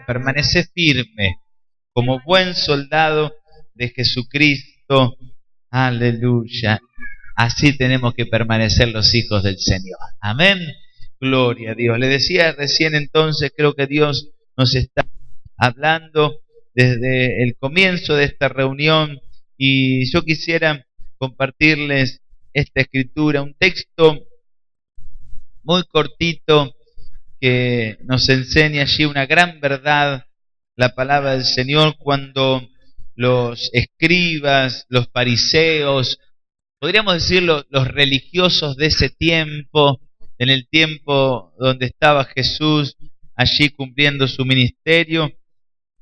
permanece firme como buen soldado de Jesucristo. Aleluya. Así tenemos que permanecer los hijos del Señor. Amén. Gloria a Dios. Le decía recién entonces, creo que Dios nos está hablando desde el comienzo de esta reunión y yo quisiera compartirles esta escritura, un texto muy cortito que nos enseña allí una gran verdad, la palabra del Señor, cuando los escribas, los fariseos, podríamos decir los religiosos de ese tiempo, en el tiempo donde estaba Jesús allí cumpliendo su ministerio,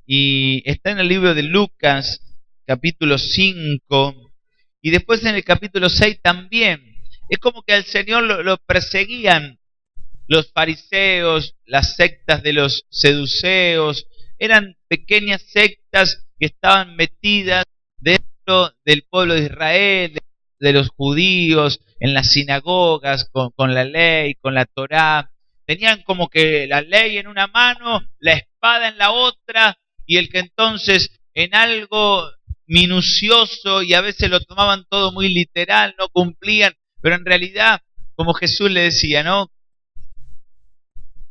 y está en el libro de Lucas, capítulo 5, y después en el capítulo 6 también. Es como que al Señor lo perseguían los fariseos, las sectas de los seduceos, eran pequeñas sectas que estaban metidas dentro del pueblo de Israel, de los judíos, en las sinagogas, con la ley, con la Torá. Tenían como que la ley en una mano, la espada en la otra, y el que entonces en algo minucioso, y a veces lo tomaban todo muy literal, no cumplían, pero en realidad, como Jesús le decía, ¿no?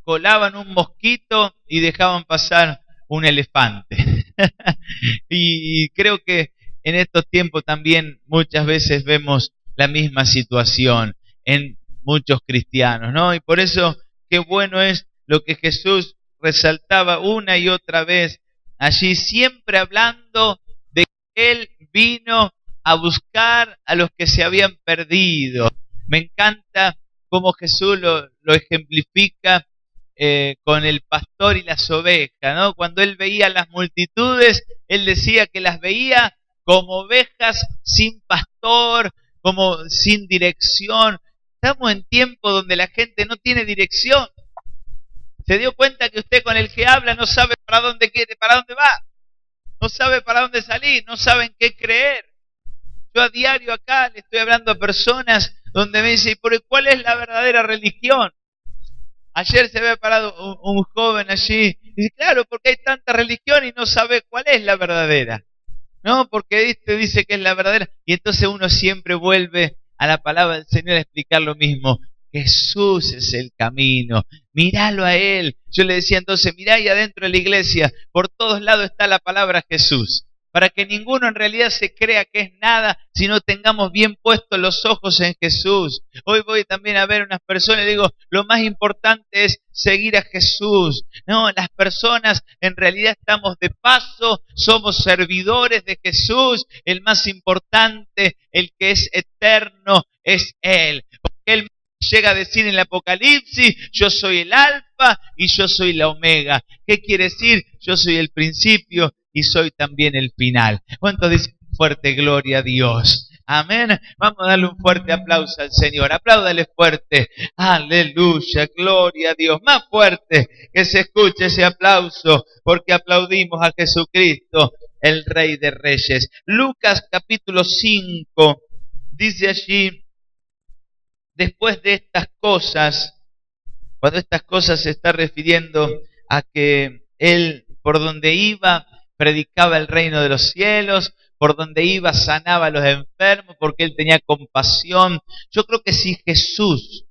Colaban un mosquito y dejaban pasar un elefante. y creo que en estos tiempos también muchas veces vemos la misma situación en muchos cristianos, ¿no? Y por eso qué bueno es lo que Jesús resaltaba una y otra vez allí, siempre hablando de que Él vino a buscar a los que se habían perdido. Me encanta cómo Jesús lo ejemplifica con el pastor y las ovejas, ¿no? Cuando él veía las multitudes, él decía que las veía como ovejas sin pastor, como sin dirección. Estamos en tiempo donde la gente no tiene dirección. ¿Se dio cuenta que usted con el que habla no sabe para dónde quiere, para dónde va? No sabe para dónde salir, no sabe en qué creer. Yo a diario acá le estoy hablando a personas donde me dicen, ¿por cuál es la verdadera religión? Ayer se había parado un joven allí y dice, claro, porque hay tanta religión y no sabe cuál es la verdadera. No, porque este dice que es la verdadera. Y entonces uno siempre vuelve a la palabra del Señor a explicar lo mismo. Jesús es el camino, míralo a Él. Yo le decía entonces, mirá ahí adentro de la iglesia, por todos lados está la palabra Jesús. Para que ninguno en realidad se crea que es nada, sino tengamos bien puestos los ojos en Jesús. Hoy voy también a ver unas personas y digo, lo más importante es seguir a Jesús. No, las personas en realidad estamos de paso, somos servidores de Jesús. El más importante, el que es eterno, es Él. Porque Él llega a decir en el Apocalipsis, yo soy el alfa y yo soy la omega. ¿Qué quiere decir? Yo soy el principio y soy también el final. ¿Cuántos dicen fuerte gloria a Dios? Amén. Vamos a darle un fuerte aplauso al Señor. Apláudale fuerte. Aleluya, gloria a Dios. Más fuerte que se escuche ese aplauso, porque aplaudimos a Jesucristo, el Rey de Reyes. Lucas capítulo 5 dice allí, después de estas cosas, cuando estas cosas se está refiriendo a que Él por donde iba predicaba el reino de los cielos, por donde iba sanaba a los enfermos, porque Él tenía compasión. Yo creo que si Jesús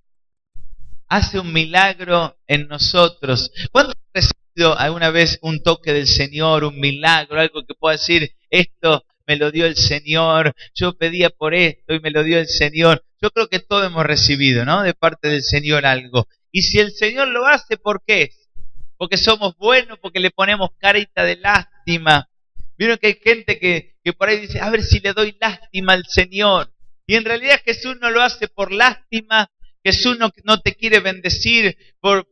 hace un milagro en nosotros, ¿cuándo has recibido alguna vez un toque del Señor, un milagro, algo que pueda decir, esto me lo dio el Señor, yo pedía por esto y me lo dio el Señor? Yo creo que todos hemos recibido, ¿no? De parte del Señor algo. Y si el Señor lo hace, ¿por qué? Porque somos buenos, porque le ponemos carita de lástima. Vieron que hay gente que por ahí dice, a ver si le doy lástima al Señor. Y en realidad Jesús no lo hace por lástima. Jesús no te quiere bendecir por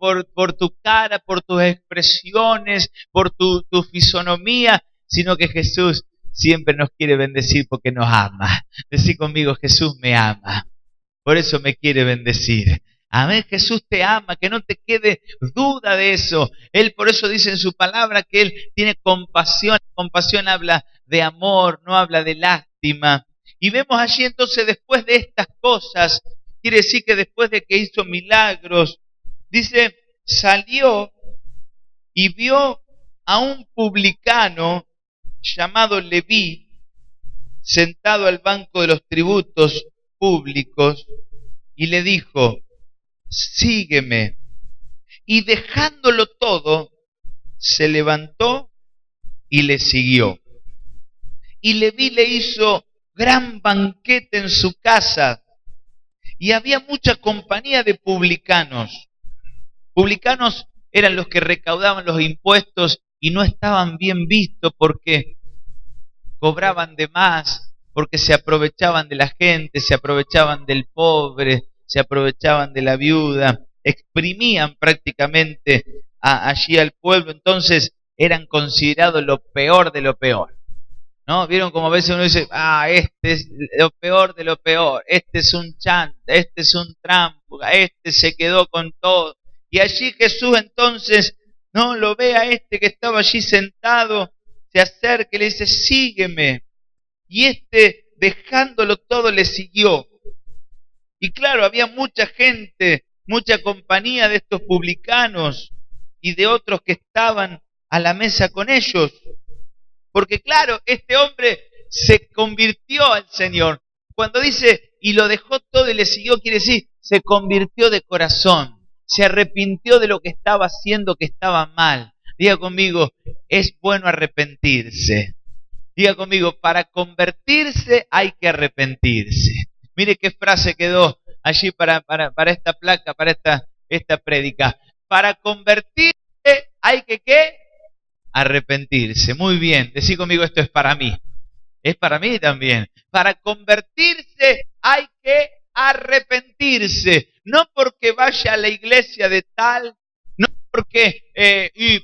tu cara, por tus expresiones, por tu fisonomía, sino que Jesús siempre nos quiere bendecir porque nos ama. Decí conmigo, Jesús me ama. Por eso me quiere bendecir. Amén, Jesús te ama, que no te quede duda de eso. Él por eso dice en su palabra que Él tiene compasión. Compasión habla de amor, no habla de lástima. Y vemos allí entonces después de estas cosas, quiere decir que después de que hizo milagros, dice, salió y vio a un publicano llamado Leví, sentado al banco de los tributos públicos, y le dijo: sígueme. Y dejándolo todo, se levantó y le siguió. Y Leví le hizo gran banquete en su casa, y había mucha compañía de publicanos. Publicanos eran los que recaudaban los impuestos y no estaban bien vistos porque cobraban de más, porque se aprovechaban de la gente, se aprovechaban del pobre, se aprovechaban de la viuda, exprimían prácticamente allí al pueblo. Entonces eran considerados lo peor de lo peor, ¿no? Vieron como a veces uno dice: este es lo peor de lo peor, este es un chanta, este es un tránsfuga, este se quedó con todo. Y allí Jesús entonces, no, lo ve a este que estaba allí sentado, se acerca y le dice: sígueme. Y este, dejándolo todo, le siguió. Y claro, había mucha gente, mucha compañía de estos publicanos y de otros que estaban a la mesa con ellos. Porque claro, este hombre se convirtió al Señor. Cuando dice, y lo dejó todo y le siguió, quiere decir, se convirtió de corazón. Se arrepintió de lo que estaba haciendo, que estaba mal. Diga conmigo, es bueno arrepentirse. Diga conmigo, para convertirse hay que arrepentirse. Mire qué frase quedó allí para esta placa, para esta prédica. Para convertirse hay que ¿qué? Arrepentirse. Muy bien, decí conmigo, esto es para mí. Es para mí también. Para convertirse hay que arrepentirse. No porque vaya a la iglesia de tal, no porque,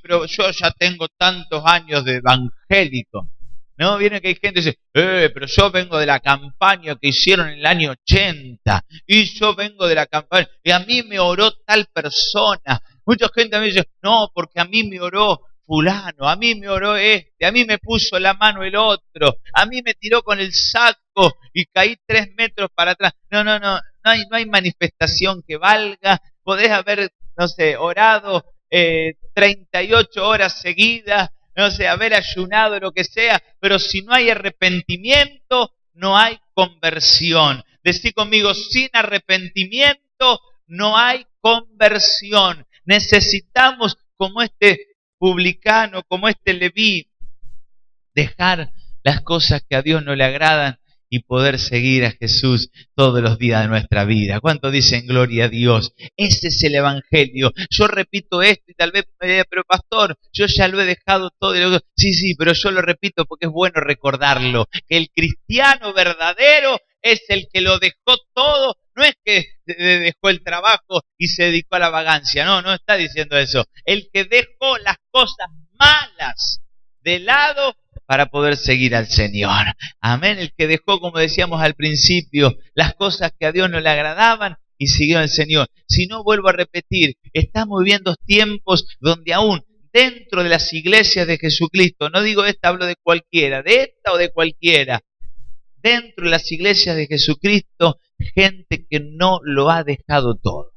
pero yo ya tengo tantos años de evangélico. No, viene que hay gente que dice, pero yo vengo de la campaña que hicieron en el año 80, y yo vengo de la campaña, y a mí me oró tal persona. Mucha gente me dice, no, porque a mí me oró fulano, a mí me oró este, a mí me puso la mano el otro, a mí me tiró con el saco y caí 3 metros para atrás. No hay manifestación que valga. Podés haber, no sé, orado 38 horas seguidas, no sé, haber ayunado, lo que sea, pero si no hay arrepentimiento, no hay conversión. Decí conmigo, sin arrepentimiento no hay conversión. Necesitamos, como este publicano, como este Leví, dejar las cosas que a Dios no le agradan y poder seguir a Jesús todos los días de nuestra vida. ¿Cuánto dicen gloria a Dios? Ese es el evangelio. Yo repito esto y tal vez, pero pastor, yo ya lo he dejado todo. Sí, pero yo lo repito porque es bueno recordarlo, que el cristiano verdadero es el que lo dejó todo. No es que dejó el trabajo y se dedicó a la vagancia. No está diciendo eso. El que dejó las cosas malas de lado para poder seguir al Señor. Amén. El que dejó, como decíamos al principio, las cosas que a Dios no le agradaban y siguió al Señor. Si no, vuelvo a repetir, estamos viviendo tiempos donde aún dentro de las iglesias de Jesucristo, no digo esta, hablo de cualquiera, de esta o de cualquiera, dentro de las iglesias de Jesucristo, gente que no lo ha dejado todo.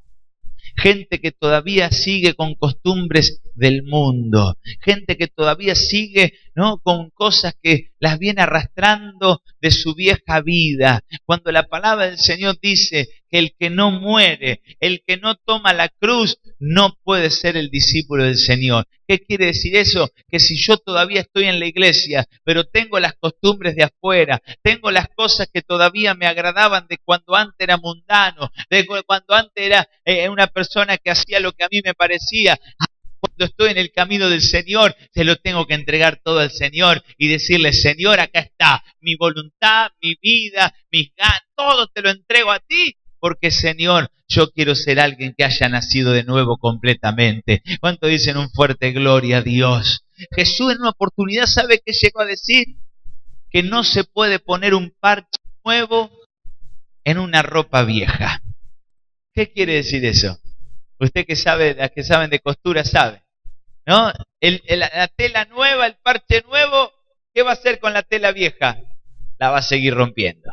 Gente que todavía sigue con costumbres del mundo, gente que todavía sigue, ¿no?, con cosas que las viene arrastrando de su vieja vida. Cuando la palabra del Señor dice que el que no muere, el que no toma la cruz, no puede ser el discípulo del Señor. ¿Qué quiere decir eso? Que si yo todavía estoy en la iglesia, pero tengo las costumbres de afuera, tengo las cosas que todavía me agradaban de cuando antes era mundano, de cuando antes era una persona que hacía lo que a mí me parecía, cuando estoy en el camino del Señor, se lo tengo que entregar todo al Señor y decirle, Señor, acá está mi voluntad, mi vida, mis ganas, todo te lo entrego a ti. Porque, Señor, yo quiero ser alguien que haya nacido de nuevo completamente. ¿Cuánto dicen un fuerte gloria a Dios? Jesús en una oportunidad, ¿sabe qué llegó a decir? Que no se puede poner un parche nuevo en una ropa vieja. ¿Qué quiere decir eso? Usted que sabe, las que saben de costura sabe, ¿no? La tela nueva, el parche nuevo, ¿qué va a hacer con la tela vieja? La va a seguir rompiendo.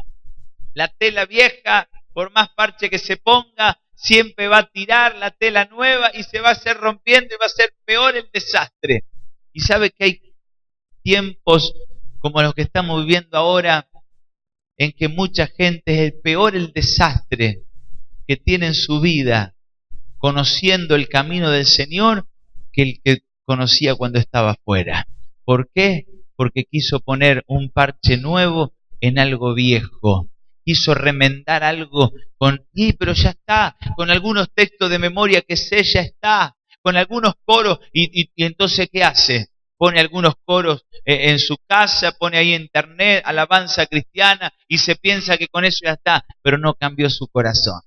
La tela vieja, por más parche que se ponga, siempre va a tirar la tela nueva y se va a hacer rompiendo y va a ser peor el desastre. Y sabe que hay tiempos como los que estamos viviendo ahora, en que mucha gente es el desastre que tiene en su vida conociendo el camino del Señor que el que conocía cuando estaba afuera. ¿Por qué? Porque quiso poner un parche nuevo en algo viejo. Quiso remendar algo pero ya está, con algunos textos de memoria que sé, ya está, con algunos coros, y entonces ¿qué hace? Pone algunos coros en su casa, pone ahí internet, alabanza cristiana, y se piensa que con eso ya está, pero no cambió su corazón.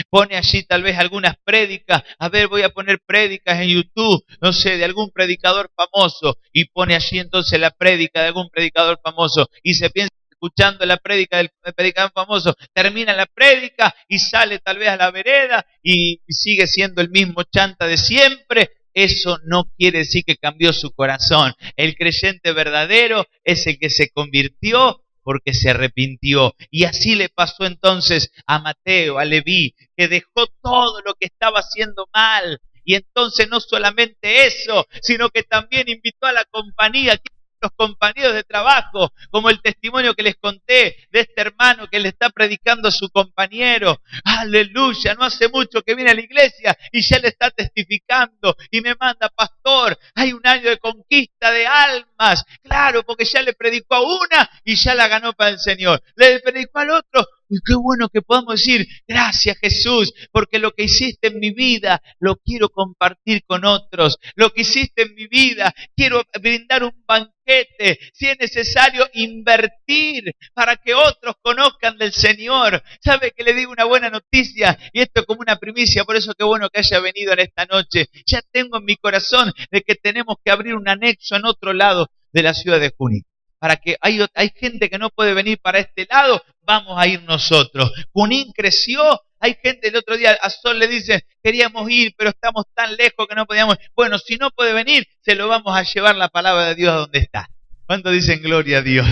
Pone allí tal vez algunas prédicas, a ver, voy a poner prédicas en YouTube, no sé, de algún predicador famoso, y pone allí entonces la prédica de algún predicador famoso, y se piensa escuchando la prédica del predicador famoso, termina la prédica y sale tal vez a la vereda y sigue siendo el mismo chanta de siempre. Eso no quiere decir que cambió su corazón. El creyente verdadero es el que se convirtió porque se arrepintió. Y así le pasó entonces a Mateo, a Leví, que dejó todo lo que estaba haciendo mal. Y entonces no solamente eso, sino que también invitó a la compañía, los compañeros de trabajo, como el testimonio que les conté de este hermano que le está predicando a su compañero. Aleluya, no hace mucho que viene a la iglesia y ya le está testificando y me manda: pastor, hay un año de conquista de almas. Claro, porque ya le predicó a una y ya la ganó para el Señor. Le predicó al otro. Y qué bueno que podamos decir: gracias, Jesús, porque lo que hiciste en mi vida lo quiero compartir con otros. Lo que hiciste en mi vida, quiero brindar un banquete. Si es necesario, invertir para que otros conozcan del Señor. ¿Sabe que le digo una buena noticia? Y esto es como una primicia, por eso qué bueno que haya venido en esta noche. Ya tengo en mi corazón de que tenemos que abrir un anexo en otro lado de la ciudad de Junín. Para que hay gente que no puede venir para este lado, vamos a ir nosotros. Junín creció, hay gente, el otro día a Sol le dice: queríamos ir, pero estamos tan lejos que no podíamos. Bueno, si no puede venir, se lo vamos a llevar la palabra de Dios a donde está. ¿Cuánto dicen gloria a Dios?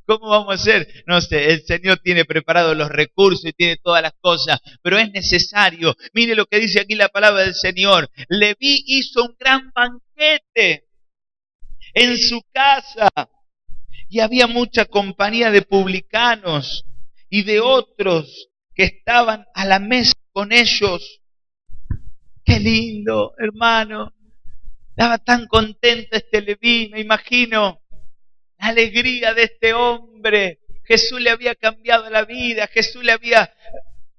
¿Cómo vamos a hacer? No sé, el Señor tiene preparados los recursos y tiene todas las cosas, pero es necesario. Mire lo que dice aquí la palabra del Señor. Leví hizo un gran banquete en su casa. Y había mucha compañía de publicanos y de otros que estaban a la mesa con ellos. Qué lindo, hermano. Estaba tan contento este Leví, me imagino la alegría de este hombre. Jesús le había cambiado la vida, Jesús le había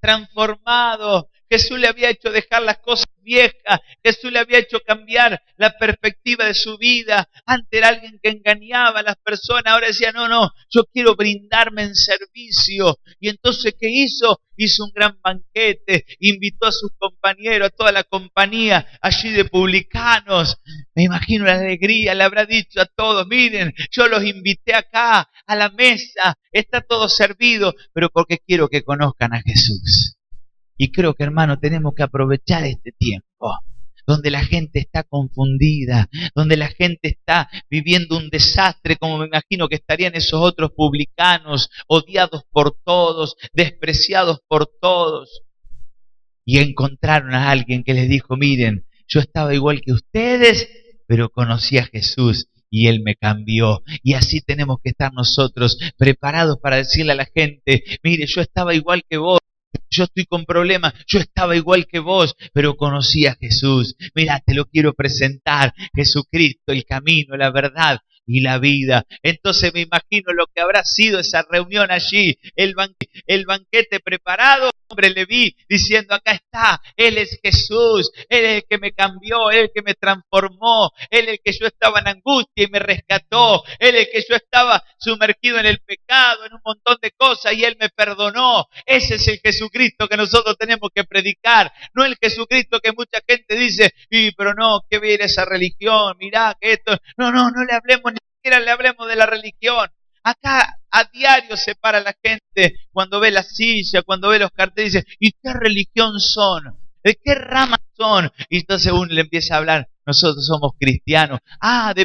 transformado, Jesús le había hecho dejar las cosas viejas, Jesús le había hecho cambiar la perspectiva de su vida. Antes era alguien que engañaba a las personas, ahora decía: no, yo quiero brindarme en servicio. Y entonces, ¿qué hizo? Hizo un gran banquete, invitó a sus compañeros, a toda la compañía allí de publicanos. Me imagino la alegría, le habrá dicho a todos: miren, yo los invité acá a la mesa, está todo servido, pero porque quiero que conozcan a Jesús. Y creo que, hermano, tenemos que aprovechar este tiempo donde la gente está confundida, donde la gente está viviendo un desastre, como me imagino que estarían esos otros publicanos, odiados por todos, despreciados por todos. Y encontraron a alguien que les dijo: miren, yo estaba igual que ustedes, pero conocí a Jesús y Él me cambió. Y así tenemos que estar nosotros, preparados para decirle a la gente: mire, yo estaba igual que vos, yo estoy con problemas, yo estaba igual que vos, pero conocí a Jesús. Mira, te lo quiero presentar: Jesucristo, el camino, la verdad y la vida. Entonces me imagino lo que habrá sido esa reunión allí, el banquete preparado. Hombre, Leví diciendo: acá está, Él es Jesús, Él es el que me cambió, Él es el que me transformó, Él es el que yo estaba en angustia y me rescató, Él es el que yo estaba sumergido en el pecado, en un montón de cosas, y Él me perdonó. Ese es el Jesucristo que nosotros tenemos que predicar, no el Jesucristo que mucha gente dice: pero no, ¿qué va a ir esa religión? Mirá que esto... No le hablemos, ni siquiera le hablemos de la religión. Acá a diario se para la gente cuando ve la silla, cuando ve los carteles, y dice: ¿y qué religión son? ¿De qué rama son? Y entonces uno le empieza a hablar: nosotros somos cristianos.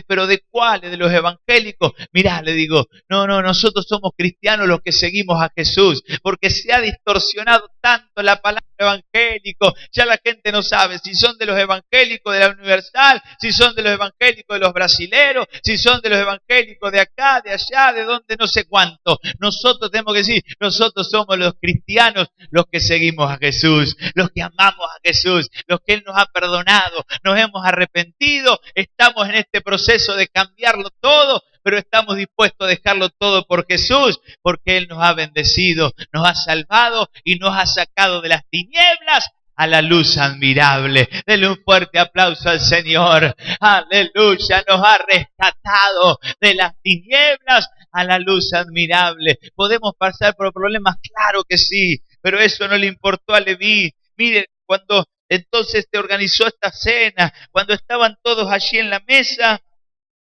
Pero ¿de cuáles? ¿De los evangélicos? Mirá, le digo, no, nosotros somos cristianos los que seguimos a Jesús, porque se ha distorsionado tanto la palabra evangélico, ya la gente no sabe si son de los evangélicos de la Universal, si son de los evangélicos de los brasileros, si son de los evangélicos de acá, de allá, de donde no sé cuánto. Nosotros tenemos que decir, nosotros somos los cristianos, los que seguimos a Jesús, los que amamos a Jesús, los que Él nos ha perdonado, nos hemos arrepentido, estamos en este proceso de cambiarlo todo, pero estamos dispuestos a dejarlo todo por Jesús, porque Él nos ha bendecido, nos ha salvado y nos ha sacado de las tinieblas a la luz admirable. Denle un fuerte aplauso al Señor. Aleluya, nos ha rescatado de las tinieblas a la luz admirable. ¿Podemos pasar por problemas? Claro que sí, pero eso no le importó a Leví. Miren, cuando entonces se organizó esta cena, cuando estaban todos allí en la mesa,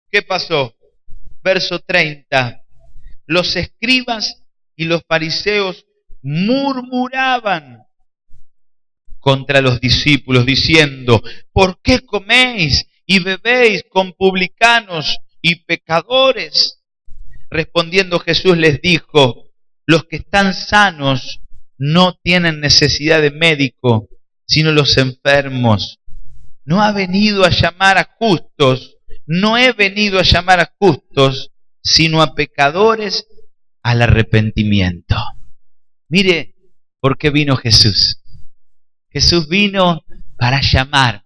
¿qué pasó? Verso 30. Los escribas y los fariseos murmuraban contra los discípulos, diciendo: ¿por qué coméis y bebéis con publicanos y pecadores? Respondiendo Jesús les dijo: los que están sanos no tienen necesidad de médico, sino los enfermos. No ha venido a llamar a justos, no he venido a llamar a justos, sino a pecadores al arrepentimiento. Mire por qué vino Jesús. Jesús vino para llamar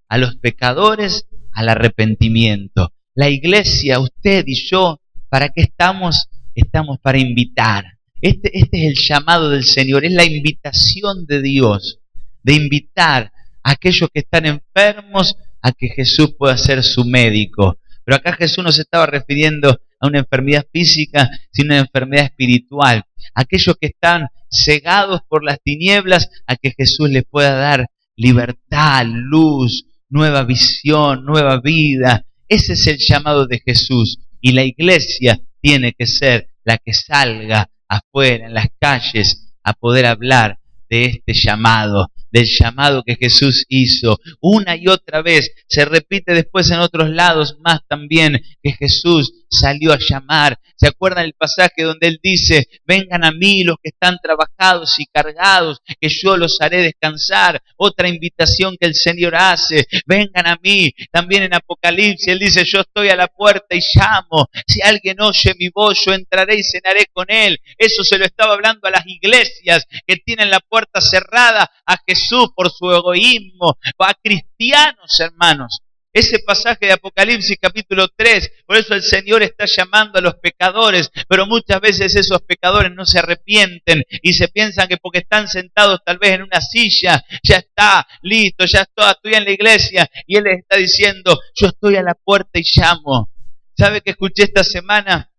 a los pecadores al arrepentimiento. La iglesia, usted y yo, ¿para qué estamos? Estamos para invitar. Este es el llamado del Señor, es la invitación de Dios, de invitar a aquellos que están enfermos a que Jesús pueda ser su médico. Pero acá Jesús no se estaba refiriendo a una enfermedad física, sino a una enfermedad espiritual. Aquellos que están cegados por las tinieblas, a que Jesús les pueda dar libertad, luz, nueva visión, nueva vida. Ese es el llamado de Jesús. Y la iglesia tiene que ser la que salga afuera, en las calles, a poder hablar de este llamado, del llamado que Jesús hizo. Una y otra vez, se repite después en otros lados más también, que Jesús salió a llamar. ¿Se acuerdan el pasaje donde Él dice: vengan a mí los que están trabajados y cargados, que yo los haré descansar? Otra invitación que el Señor hace: vengan a mí. También en Apocalipsis Él dice: yo estoy a la puerta y llamo. Si alguien oye mi voz, yo entraré y cenaré con él. Eso se lo estaba hablando a las iglesias que tienen la puerta cerrada a Jesús por su egoísmo, a cristianos, hermanos. Ese pasaje de Apocalipsis capítulo 3, por eso el Señor está llamando a los pecadores, pero muchas veces esos pecadores no se arrepienten y se piensan que porque están sentados tal vez en una silla, ya está, listo, ya estoy en la iglesia, y Él les está diciendo: yo estoy a la puerta y llamo. ¿Sabe que escuché esta semana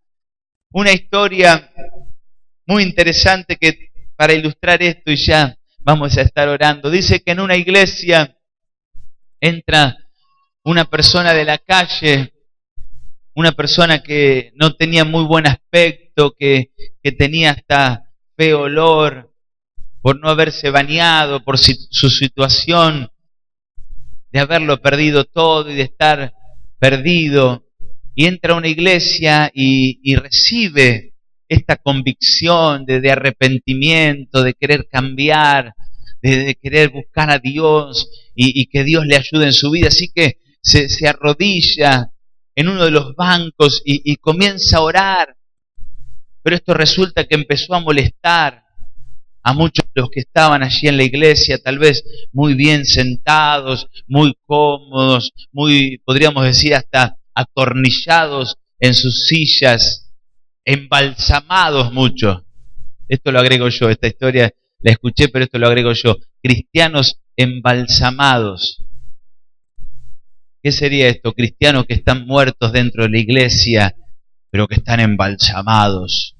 una historia muy interesante que para ilustrar esto, y ya vamos a estar orando? Dice que en una iglesia entra una persona de la calle, una persona que no tenía muy buen aspecto, que tenía hasta feo olor, por no haberse bañado, por su situación de haberlo perdido todo y de estar perdido. Y entra a una iglesia y recibe esta convicción de arrepentimiento, de querer cambiar, de querer buscar a Dios y que Dios le ayude en su vida. Así que se arrodilla en uno de los bancos y comienza a orar. Pero esto resulta que empezó a molestar a muchos de los que estaban allí en la iglesia, tal vez muy bien sentados, muy cómodos, muy, podríamos decir, hasta atornillados en sus sillas, embalsamados muchos. Esto lo agrego yo, esta historia la escuché, pero esto lo agrego yo. Cristianos embalsamados. ¿Qué sería esto? Cristianos que están muertos dentro de la iglesia, pero que están embalsamados.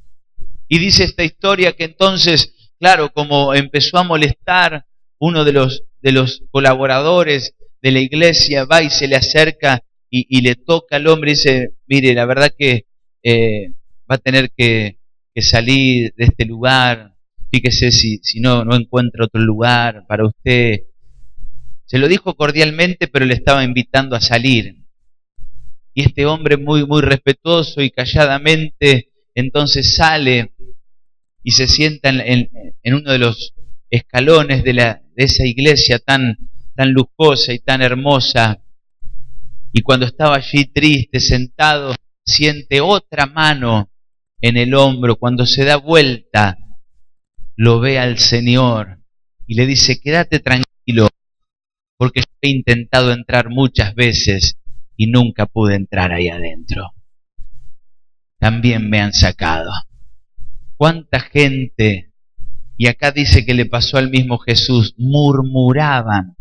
Y dice esta historia que entonces, claro, como empezó a molestar, uno de los colaboradores de la iglesia va y se le acerca y le toca al hombre y dice: mire, la verdad que va a tener que salir de este lugar. Fíjese si no encuentra otro lugar para usted. Se lo dijo cordialmente, pero le estaba invitando a salir. Y este hombre muy, muy respetuoso y calladamente, entonces sale y se sienta en uno de los escalones de esa iglesia tan lujosa y tan hermosa. Y cuando estaba allí triste, sentado, siente otra mano en el hombro. Cuando se da vuelta, lo ve al Señor y le dice: quédate tranquilo, porque yo he intentado entrar muchas veces y nunca pude entrar ahí adentro. También me han sacado. ¿Cuánta gente? Y acá dice que le pasó al mismo Jesús: murmuraban,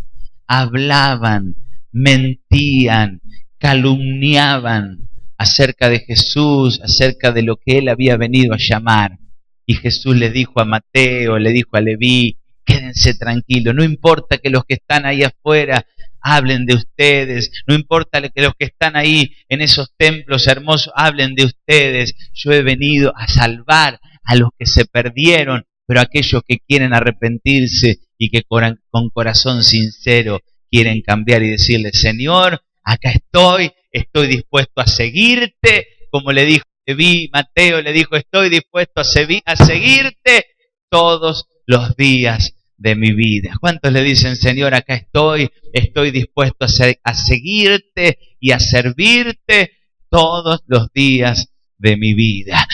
hablaban, mentían, calumniaban acerca de Jesús, acerca de lo que él había venido a llamar. Y Jesús le dijo a Mateo, le dijo a Leví: quédense tranquilos, no importa que los que están ahí afuera hablen de ustedes, no importa que los que están ahí en esos templos hermosos hablen de ustedes, yo he venido a salvar a los que se perdieron, pero aquellos que quieren arrepentirse y que con corazón sincero quieren cambiar y decirle: Señor, acá estoy dispuesto a seguirte, como le dijo Leví, Mateo le dijo: estoy dispuesto a seguirte todos los días de mi vida. ¿Cuántos le dicen: Señor, acá estoy dispuesto a seguirte y a servirte todos los días de mi vida?